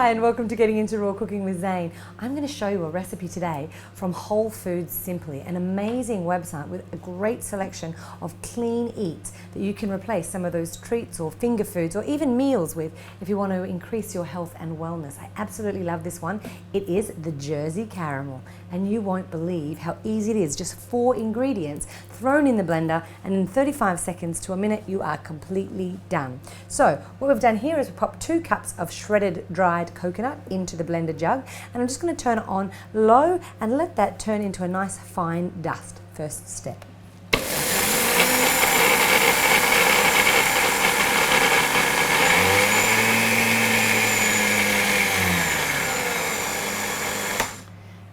Hi and welcome to Getting Into Raw Cooking with Zane. I'm going to show you a recipe today from Whole Foods Simply, an amazing website with a great selection of clean eats that you can replace some of those treats or finger foods or even meals with if you want to increase your health and wellness. I absolutely love this one. It is the Jersey Caramel, and you won't believe how easy it is. Just 4 ingredients thrown in the blender, and in 35 seconds to a minute you are completely done. So what we've done here is we pop 2 cups of shredded dried coconut into the blender jug, and I'm just going to turn it on low and let that turn into a nice fine dust. First step.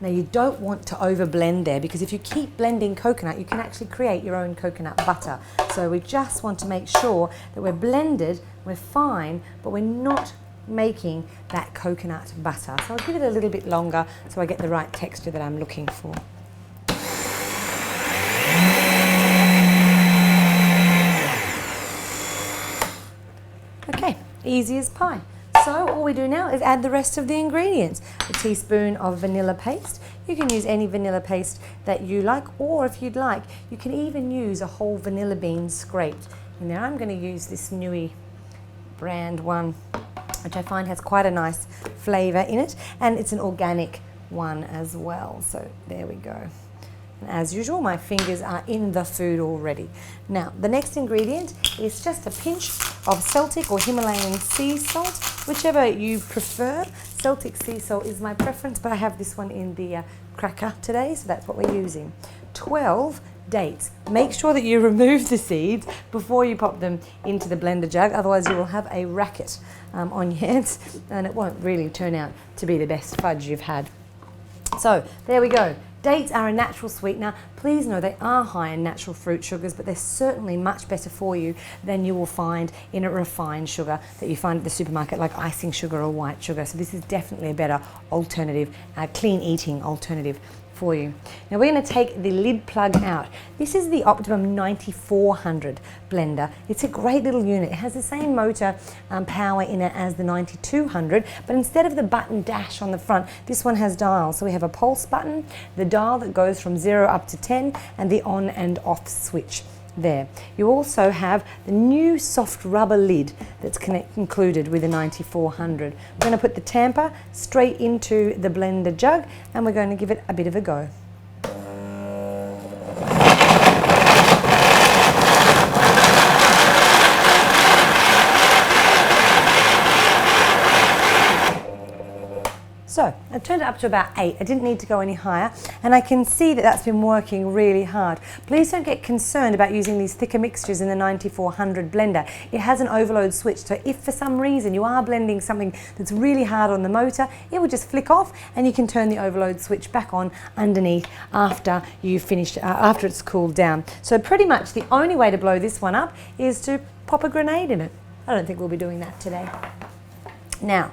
Now you don't want to over blend there, because if you keep blending coconut you can actually create your own coconut butter. So we just want to make sure that we're blended, we're fine, but we're not making that coconut butter. So I'll give it a little bit longer so I get the right texture that I'm looking for. Okay, easy as pie. So all we do now is add the rest of the ingredients. A teaspoon of vanilla paste. You can use any vanilla paste that you like, or if you'd like, you can even use a whole vanilla bean scraped in there. I'm going to use this Nui brand one, which I find has quite a nice flavour in it, and it's an organic one as well. So there we go. And as usual, my fingers are in the food already. Now, the next ingredient is just a pinch of Celtic or Himalayan sea salt, whichever you prefer. Celtic sea salt is my preference, but I have this one in the cracker today, so that's what we're using. 12 dates. Make sure that you remove the seeds before you pop them into the blender jug, otherwise you will have a racket on your hands, and it won't really turn out to be the best fudge you've had. So there we go. Dates are a natural sweetener. Please know they are high in natural fruit sugars, but they're certainly much better for you than you will find in a refined sugar that you find at the supermarket, like icing sugar or white sugar. So this is definitely a better alternative, clean eating alternative for you. Now we're going to take the lid plug out. This is the Optimum 9400 blender. It's a great little unit. It has the same motor power in it as the 9200, but instead of the button dash on the front, this one has dials. So we have a pulse button, the dial that goes from 0 up to 10, and the on and off switch there. You also have the new soft rubber lid that's included with the 9400. We're going to put the tamper straight into the blender jug, and we're going to give it a bit of a go. So I've turned it up to about 8. I didn't need to go any higher, and I can see that that's been working really hard. Please don't get concerned about using these thicker mixtures in the 9400 blender. It has an overload switch, so if for some reason you are blending something that's really hard on the motor, it will just flick off and you can turn the overload switch back on underneath after you've finished, after it's cooled down. So pretty much the only way to blow this one up is to pop a grenade in it. I don't think we'll be doing that today. Now,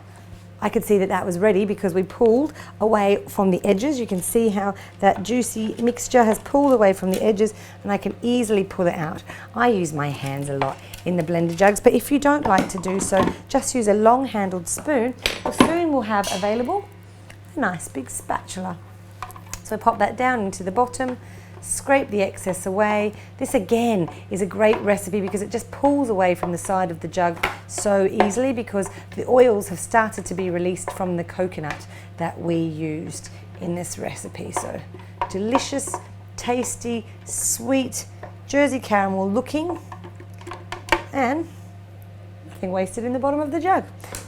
I could see that that was ready because we pulled away from the edges. You can see how that juicy mixture has pulled away from the edges, and I can easily pull it out. I use my hands a lot in the blender jugs, but if you don't like to do so, just use a long-handled spoon. Or soon we'll have available a nice big spatula. So pop that down into the bottom, scrape the excess away. This again is a great recipe because it just pulls away from the side of the jug so easily, because the oils have started to be released from the coconut that we used in this recipe. So delicious, tasty, sweet, Jersey caramel looking, and nothing wasted in the bottom of the jug.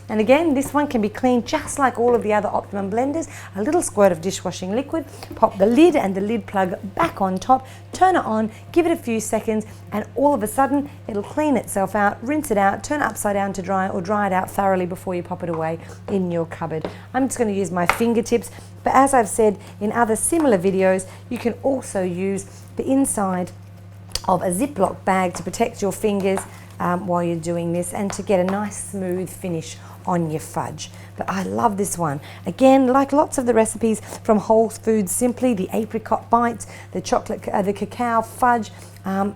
And again, this one can be cleaned just like all of the other Optimum blenders. A little squirt of dishwashing liquid, pop the lid and the lid plug back on top, turn it on, give it a few seconds, and all of a sudden it'll clean itself out. Rinse it out, turn it upside down to dry, or dry it out thoroughly before you pop it away in your cupboard. I'm just going to use my fingertips, but as I've said in other similar videos, you can also use the inside of a Ziploc bag to protect your fingers while you're doing this, and to get a nice smooth finish on your fudge. But I love this one. Again, like lots of the recipes from Whole Foods Simply, the apricot bites, the chocolate, the cacao fudge,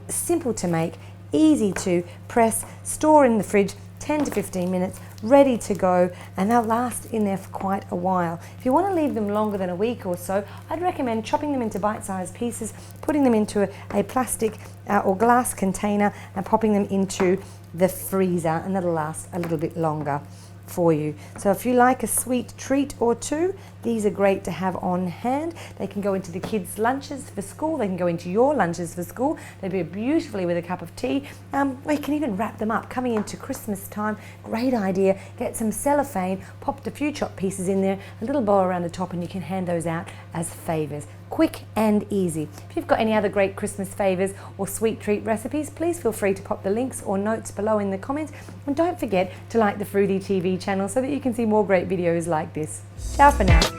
simple to make, easy to press, store in the fridge, 10 to 15 minutes, ready to go, and they'll last in there for quite a while. If you want to leave them longer than a week or so, I'd recommend chopping them into bite-sized pieces, putting them into a plastic or glass container and popping them into the freezer, and that'll last a little bit longer for you. So if you like a sweet treat or two, these are great to have on hand. They can go into the kids' lunches for school, they can go into your lunches for school, they'd be beautifully with a cup of tea, or you can even wrap them up. Coming into Christmas time, great idea, get some cellophane, pop a few chopped pieces in there, a little bow around the top, and you can hand those out as favours. Quick and easy. If you've got any other great Christmas favours or sweet treat recipes, please feel free to pop the links or notes below in the comments, and don't forget to like the Froothie TV channel so that you can see more great videos like this. Ciao for now.